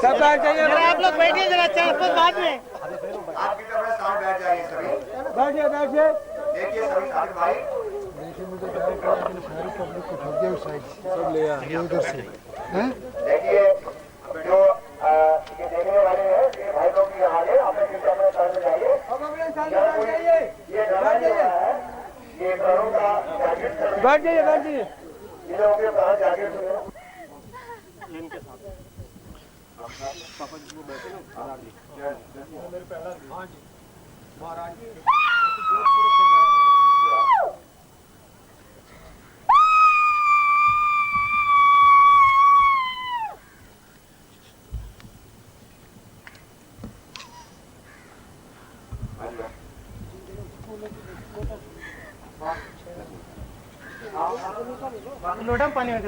सब बैठ जाइए, आप लोग बैठिए जरा, चार पांच बाद में आपकी तरफ से सामने बैठ जाइए सभी। बैठिए बैठिए। देखिए सभी साथी भाई, सब ले आए उधर से। देखिए जो ये देखने वाले हैं ये भाई लोग भी यहाँ आए, अपने चिंता में साथ में जाइए। अब अपने साथ बैठ जाइए, ये ड्रामा जो है ये घरों का जागृत बैठ जाइए, बैठ जाइए। इन लोगों के कहा जागृत हुए लोटा में पानी में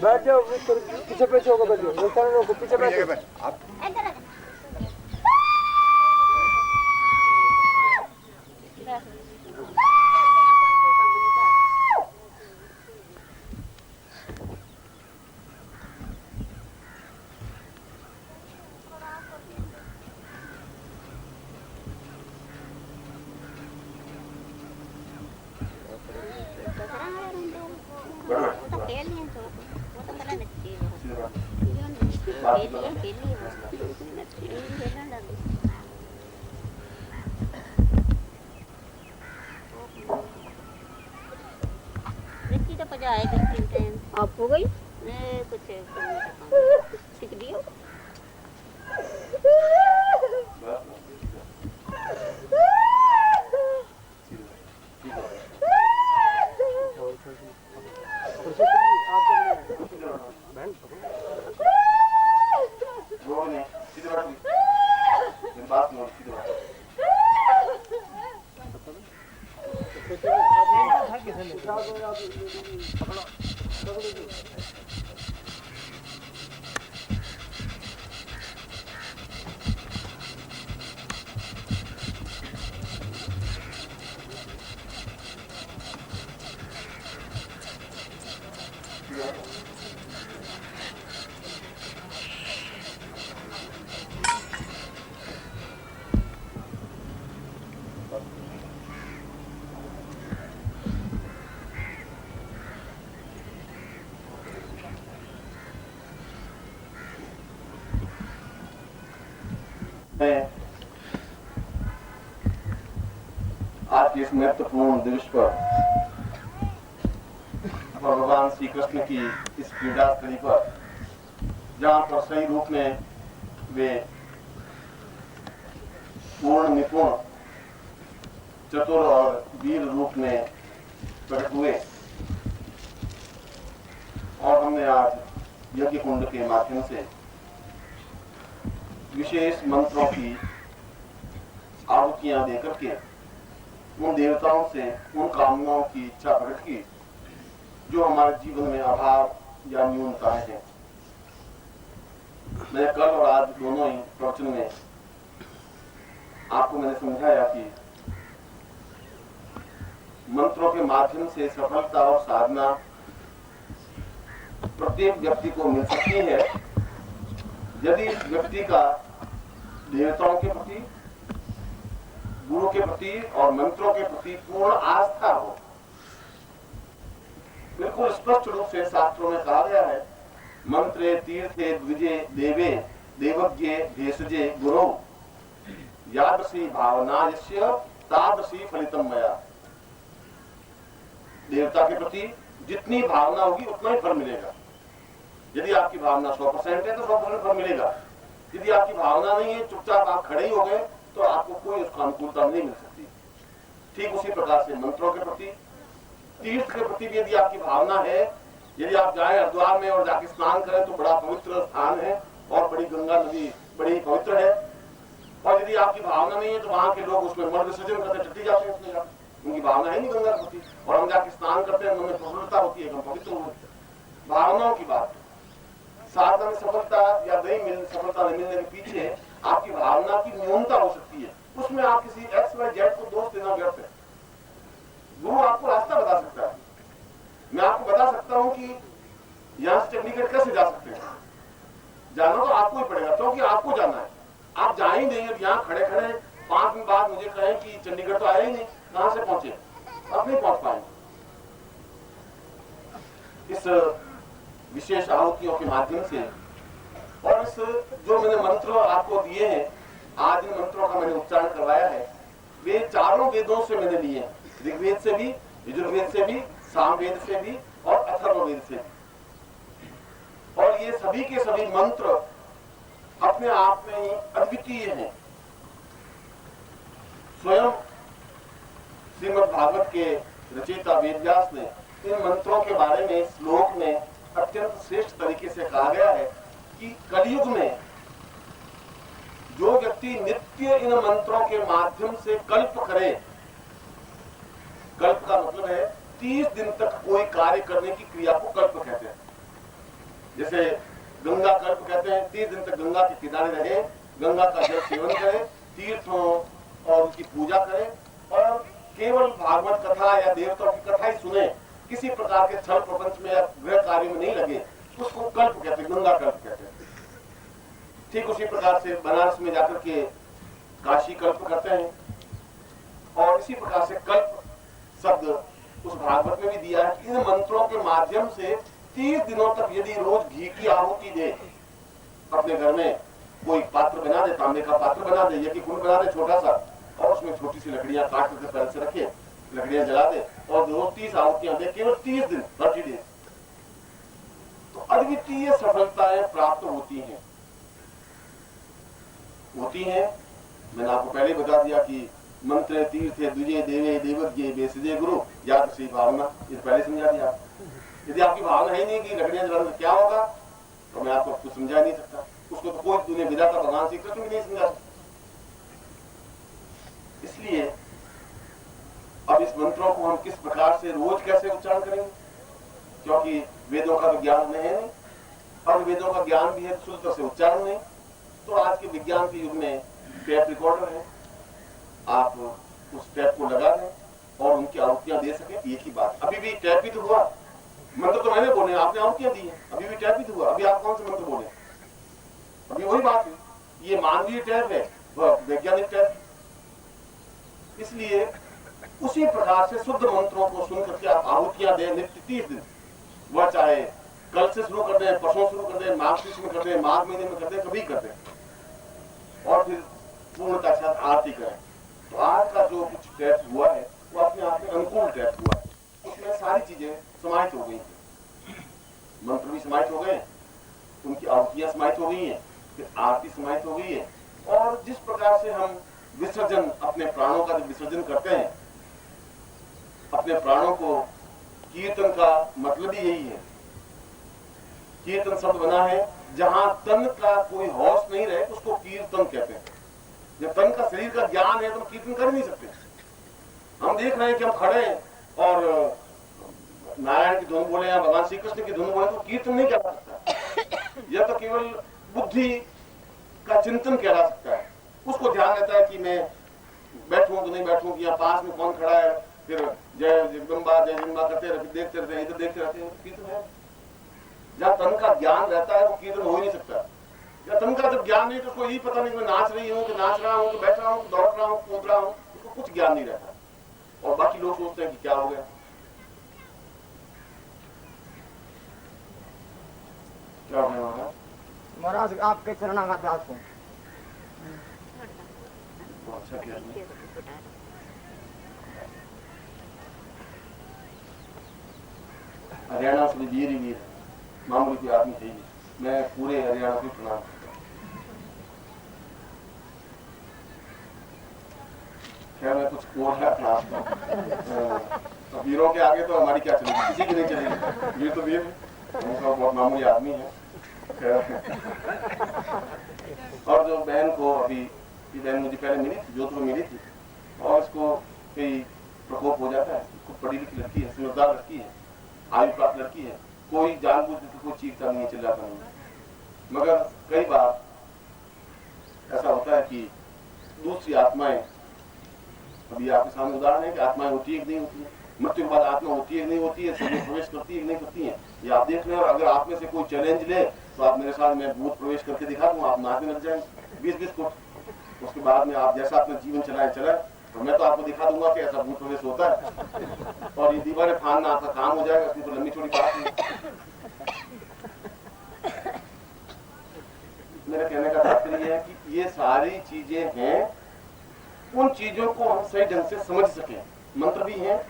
बैठ जाओ, पीछे पीछे होकर बैठ जाओ, पीछे बैठ जाओ। आप हो गई कुछ सीख दिया। आज के इस महत्वपूर्ण दिवस पर भगवान श्री कृष्ण की इस क्रीड़ा स्थली पर, जहाँ पर सही रूप में वे पूर्ण निपुण चतुर और वीर रूप में प्रकट हुए, और हमने आज यज्ञ कुंड के माध्यम से विशेष मंत्रों की आहुतियां देकर के उन देवताओं से उन कामनाओं की इच्छा प्रकट की जो हमारे जीवन में अभाव या न्यूनताएं हैं। मैं कल और आज दोनों ही प्रवचन में आपको मैंने समझाया कि मंत्रों के माध्यम से सफलता और साधना प्रत्येक व्यक्ति को मिल सकती है यदि इस व्यक्ति का देवताओं के प्रति, गुरु के प्रति और मंत्रों के प्रति पूर्ण आस्था हो। बिल्कुल स्पष्ट रूप से शास्त्रों में कहा गया है, मंत्रे तीर्थे द्विजे देवे देवज्ञे भेषजे गुरु यादृशी भावना यस्य तादृशी फलितम मया। देवता के प्रति जितनी भावना होगी उतना ही फल मिलेगा। यदि आपकी भावना 100% है तो 100% फल मिलेगा। यदि आपकी भावना नहीं है, चुपचाप आप खड़े ही हो गए, तो आपको कोई उसका अनुकूलता नहीं मिल सकती। ठीक उसी प्रकार से मंत्रों के प्रति, तीर्थ के प्रति भी यदि आपकी भावना है, यदि आप जाए हरिद्वार में और जाके स्नान करें तो बड़ा पवित्र स्थान है और बड़ी गंगा नदी बड़ी पवित्र है, और यदि आपकी भावना नहीं है तो वहां के लोग उसमें मल विसर्जन करते टट्टी जाते हैं, उसमें उनकी भावना है नहीं गंगा के प्रति, और हम जाके स्नान करते हैं, मन में प्रफुल्लता होती है, हम पवित्र होते हैं। भावनाओं की बात, साधना में सफलता या नहीं सफलता नहीं मिलने के पीछे आपकी भावना की न्यूनता हो सकती है। उसमें आप किसी XYZ को दोष देना व्यर्थ है। देख रहे हैं कि चंडीगढ़ तो आया ही नहीं, कहां से पहुंचे, अब नहीं पहुंच पाएंगे। इस विशेष आहुतियों के माध्यम से और इस जो मैंने मंत्र आपको दिए हैं, आज इन मंत्रों का मैंने उच्चारण करवाया है, वे चारों वेदों से मैंने लिए हैं, ऋग्वेद से भी, यजुर्वेद से भी, सामवेद से भी और अथर्ववेद से भी। और ये सभी के सभी मंत्र अपने आप में ही अद्वितीय हैं। स्वयं श्रीमद् भागवत के रचयिता वेदव्यास ने इन मंत्रों के बारे में श्लोक में अत्यंत श्रेष्ठ तरीके से कहा गया है कि कलयुग में जो व्यक्ति नित्य इन मंत्रों के माध्यम से कल्प करे, कल्प का मतलब है 30 दिन तक कोई कार्य करने की क्रिया को कल्प कहते हैं। जैसे गंगा कल्प कहते हैं, 30 दिन तक गंगा के किनारे रहे, गंगा का जल सेवन करे, तीर्थों और उनकी पूजा करे और केवल भागवत कथा या देवताओं की कथा ही सुने, किसी प्रकार के छल प्रपंच में या गृह कार्य में नहीं लगे, उसको कल्प कहते हैं, गंगा कल्प कहते हैं। ठीक उसी प्रकार से बनारस में जाकर के काशी कल्प करते हैं और इसी प्रकार से कल्प शब्द उस भागवत में भी दिया है। इन मंत्रों के माध्यम से 30 दिनों तक यदि रोज घी की आहुति दे, अपने घर में कोई पात्र बना दे, तांबे का पात्र बना दे या कि कुंड बना दे छोटा सा, और उसमें छोटी सी लकड़ियां काट करके पहले से रखे, लकड़ियां जला दे और रोज 30 आहुतियां दे, केवल 30 दिन 30 डेज, तो अद्वितीय सफलताएं प्राप्त होती हैं। मैंने आपको पहले बता दिया कि मंत्र तीर्थे द्विजे देवे देवज्ञे बेसजे गुरु याद श्री भावना, ये पहले समझा दिया। यदि आपकी भावना ही नहीं कि लकड़ियां जलाने से क्या होगा, तो मैं आपको कुछ समझा नहीं सकता। उसको तो कोई दुनिया विदा का भगवान श्री कृष्ण भी नहीं समझा सकता। इसलिए अब इस मंत्रों को हम किस प्रकार से रोज कैसे उच्चारण करेंगे, क्योंकि वेदों का तो ज्ञान नहीं है और वेदों का ज्ञान भी है, शुद्ध से उच्चारण नहीं। तो आज के विज्ञान के युग में टेप रिकॉर्डर है, आप उस टेप को लगा दें और उनकी आहुतियां दे सके, एक ही बात। अभी भी टैप ही तो हुआ, मंत्र तो मैंने बोले, आपने आहुतियां दी है, अभी भी टैप ही तो हुआ। अभी आप कौन से मंत्र बोले, अभी वही बात है। ये मानवीय टैप है, वह वैज्ञानिक टैप। इसलिए उसी प्रकार से शुद्ध मंत्रों को सुन करके आप आहुतियां दें नित्य 30 दिन, वह चाहे कल से शुरू कर दें, परसों शुरू कर दें, माघ में कर दें, माघ महीने में कर दें, कभी कर दें और फिर पूर्णता के साथ आरती करें। तो आज का जो कुछ टैप हुआ है वो अपने आप में अनुकूल टैप हुआ है, उसमें सारी चीजें समाहित हो गई हैं। मंत्र भी समाहित हो गए, उनकी आहुतियां समाहित हो गई हैं, फिर आरती समाहित हो गई है। और जिस प्रकार से हम विसर्जन, अपने प्राणों का जब विसर्जन करते हैं, अपने प्राणों को, कीर्तन का मतलब ही यही है। कीर्तन शब्द बना है, जहां तन का कोई होश नहीं रहे उसको कीर्तन कहते हैं। जब तन का, शरीर का ज्ञान है तो हम कीर्तन कर नहीं सकते। हम देख रहे हैं कि हम खड़े हैं और नारायण की धुन बोले या भगवान श्री कृष्ण की धुन बोले तो कीर्तन नहीं कहला सकता। यह तो केवल बुद्धि का चिंतन कहला सकता है। उसको ध्यान रहता है कि मैं बैठूं तो नहीं बैठूं, कि यहाँ पास में कौन खड़ा है, फिर जय जगदम्बा जय जगदम्बा करते रहते, देखते रहते हैं, इधर देखते रहते हैं, कीर्तन है। जहाँ तन का ज्ञान रहता है वो कीर्तन हो ही नहीं सकता। या तन का जब ज्ञान नहीं तो उसको यही पता नहीं मैं नाच रही हूँ कि नाच रहा हूँ, कि बैठ रहा हूँ, दौड़ रहा हूँ, कूद रहा हूँ, उसको कुछ ज्ञान नहीं रहता। और बाकी लोग सोचते हैं कि क्या हो गया, क्या हो गया महाराज आपके चरणागत को अच्छा किया। हरियाणा से वीर ही वीर मामूली कोई आदमी थे, मैं पूरे हरियाणा को प्रणाम करता हूँ। खैर मैं कुछ और वीरों के आगे तो हमारी क्या चलेगी, किसी की नहीं चलेगी। वीर तो वीर है, उनका बहुत मामूली आदमी है। और जो बहन को अभी, ये बहन मुझे पहले मिली थी, जोधपुर मिली थी, और इसको कई प्रकोप हो जाता है। खूब पढ़ी लिखी लड़की है, समझदार लड़की है, आयु प्राप्त लड़की है, कोई जानबूझ के कोई चीखता नहीं, चिल्लाता नहीं। मगर कई बार ऐसा होता है कि दूसरी आत्माएं, अभी आपके सामने उदाहरण है कि आत्माएं होती है कि नहीं होती है, मृत्यु के बाद आत्मा होती है कि नहीं होती है, शरीर प्रवेश करती है कि नहीं करती है, ये आप देख रहे हैं। और अगर आप में से कोई चैलेंज ले तो आप मेरे साथ, मैं भूत प्रवेश करके दिखा दूं, आप नाचने लग जाएंगे 20-20 फुट। उसके बाद में आप जैसा अपना जीवन चलाए, तो मैं तो आपको दिखा दूंगा कि ऐसा भूत प्रवेश होता है और ये दीवारें फाड़ना आपका काम हो जाएगा, इसमें तो लंबी छोटी बात नहीं। मेरे कहने का तात्पर्य है कि ये सारी चीजें हैं, उन चीजों को हम सही ढंग से समझ सकें। मंत्र भी है,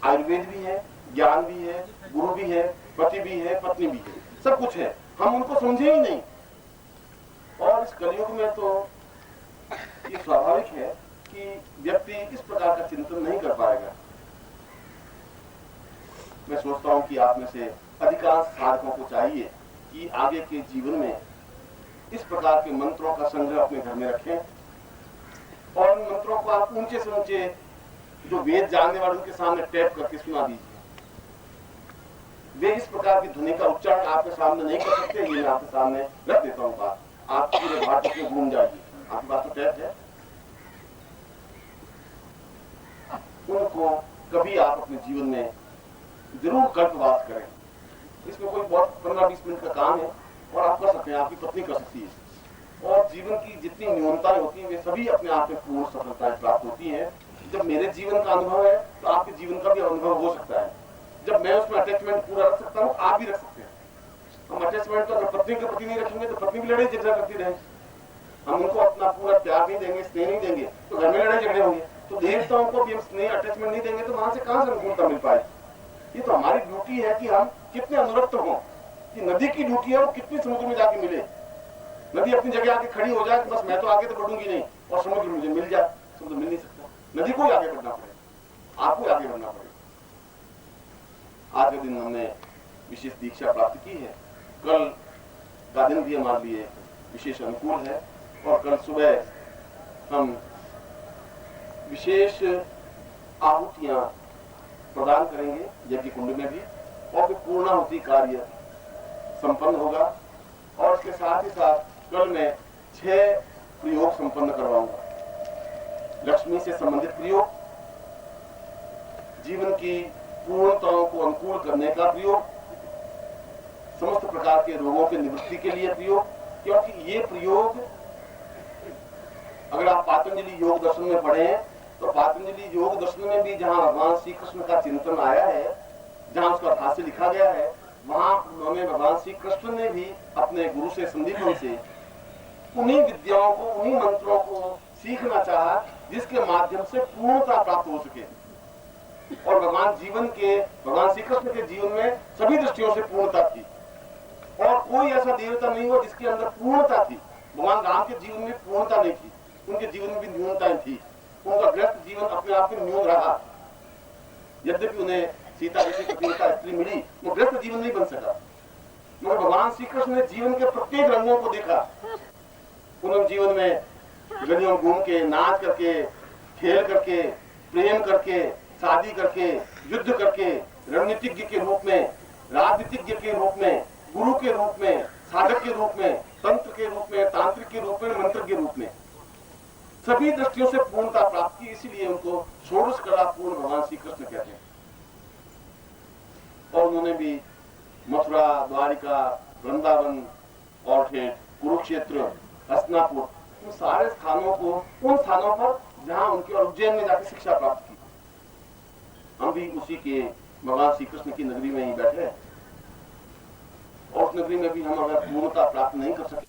आयुर्वेद भी है, ज्ञान भी है, गुरु भी है, पति भी है, पत्नी भी है, सब कुछ है, हम उनको समझे ही नहीं। और इस कलयुग में तो ये स्वाभाविक है कि व्यक्ति इस प्रकार का चिंतन नहीं कर पाएगा। मैं सोचता हूं कि आप में से अधिकांश साधकों को चाहिए कि आगे के जीवन में इस प्रकार के मंत्रों का संग्रह अपने घर में रखें और उन मंत्रों को आप ऊंचे से ऊंचे जो वेद जानने वाले उनके सामने टैप करके सुना दीजिए। वे इस प्रकार की ध्वनि का उच्चारण आपके सामने नहीं कर सकते, ये मैं आपके सामने रख देता हूँ बात। आप पूरे भारत में घूम जाइए, आपकी बात तो टैप है। उनको कभी आप अपने जीवन में जरूर कल्पवास करें। इसमें कोई बहुत 15-20 मिनट का काम है और आप कर सकते हैं, आपकी पत्नी कर सकती है। और जीवन की जितनी न्यूनताएं होती हैं वे सभी अपने आप में पूर्ण सफलताएं प्राप्त होती हैं। जब मेरे जीवन का अनुभव है तो आपके जीवन का भी अनुभव हो सकता है। जब मैं उसमें अटैचमेंट पूरा रख सकता हूँ, आप भी रख सकते हैं। हम अटैचमेंट तो अगर पत्नी के प्रति नहीं रखेंगे तो पत्नी भी लड़ाई झगड़ा करती रहे। हम उनको अपना पूरा प्यार नहीं देंगे, स्नेह नहीं देंगे तो घर में लड़ाई झगड़े होंगे। तो देवताओं को भी हम स्नेह अटैचमेंट नहीं देंगे तो वहां से कहां से अनुकूलता मिल पाए। ये तो हमारी ड्यूटी है कि हम कितने अनुरक्त हों। कि नदी की ड्यूटी है वो कितनी समुद्र में जाके मिले। नदी अपनी जगह आके खड़ी हो जाए तो बस मैं तो आगे तो बढ़ूंगी नहीं और समुद्र मुझे मिल जाए, समुद्र मिल नहीं सकता। नदी को ही आगे बढ़ना पड़ेगा, आपको आगे बढ़ना पड़ेगा। आज के दिन हमने विशेष दीक्षा प्राप्त की है। कल का दिन भी हमारे लिए विशेष अनुकूल है और कल सुबह हम विशेष आहुतियां प्रदान करेंगे यज्ञ कुंड में भी और फिर पूर्णाहुति कार्य संपन्न होगा। और इसके साथ ही साथ कल मैं 6 प्रयोग संपन्न करवाऊंगा। लक्ष्मी से संबंधित प्रयोग, जीवन की पूर्णताओं को अनुकूल करने का प्रयोग, समस्त प्रकार के रोगों के निवृत्ति के लिए प्रयोग। क्योंकि ये प्रयोग अगर आप पातंजलि योग दर्शन में पढ़े हैं तो पातंजलि योग दर्शन में भी जहां भगवान श्री कृष्ण का चिंतन आया है, जहां उसका भाष्य लिखा गया है, वहां उन्होंने भगवान श्री कृष्ण ने भी अपने गुरु से संदीपन से उन्हीं विद्याओं को, उन्हीं मंत्रों को सीखना चाहा जिसके माध्यम से पूर्णता प्राप्त हो सके। और भगवान श्री कृष्ण के जीवन में सभी दृष्टियों से पूर्णता थी और कोई ऐसा देवता नहीं हुआ जिसके अंदर पूर्णता थी। भगवान राम के जीवन में पूर्णता नहीं थी, उनके जीवन में भी न्यूनताएं थी। उनका गृहस्थ जीवन अपने आप में न्यून रहा। यद्यपि उन्हें सीता जैसी पतिव्रता स्त्री मिली, वो गृहस्थ जीवन नहीं बन सका। मगर भगवान श्री कृष्ण ने जीवन के प्रत्येक रंगों को देखा। उन्होंने जीवन में गलियों घूम के, नाच करके, खेल करके, प्रेम करके, शादी करके, युद्ध करके, रणनीतिज्ञ के रूप में, राजनीतिज्ञ के रूप में, गुरु के रूप में, साधक के रूप में, तंत्र के रूप में, तांत्रिक के रूप में, मंत्र के रूप में सभी दृष्टियों से पूर्णता प्राप्त की। इसीलिए उनको षोडश कला पूर्ण भगवान श्री कृष्ण कहते हैं। और उन्होंने भी मथुरा, द्वारिका, वृंदावन और फिर कुरुक्षेत्र, हस्तिनापुर, उन सारे स्थानों को, उन स्थानों पर जहां उनके और उज्जैन में जाकर शिक्षा प्राप्त की। हम भी उसी के भगवान श्री कृष्ण की नगरी में ही बैठे हैं और उस नगरी में भी हम अगर पूर्णता प्राप्त नहीं कर सके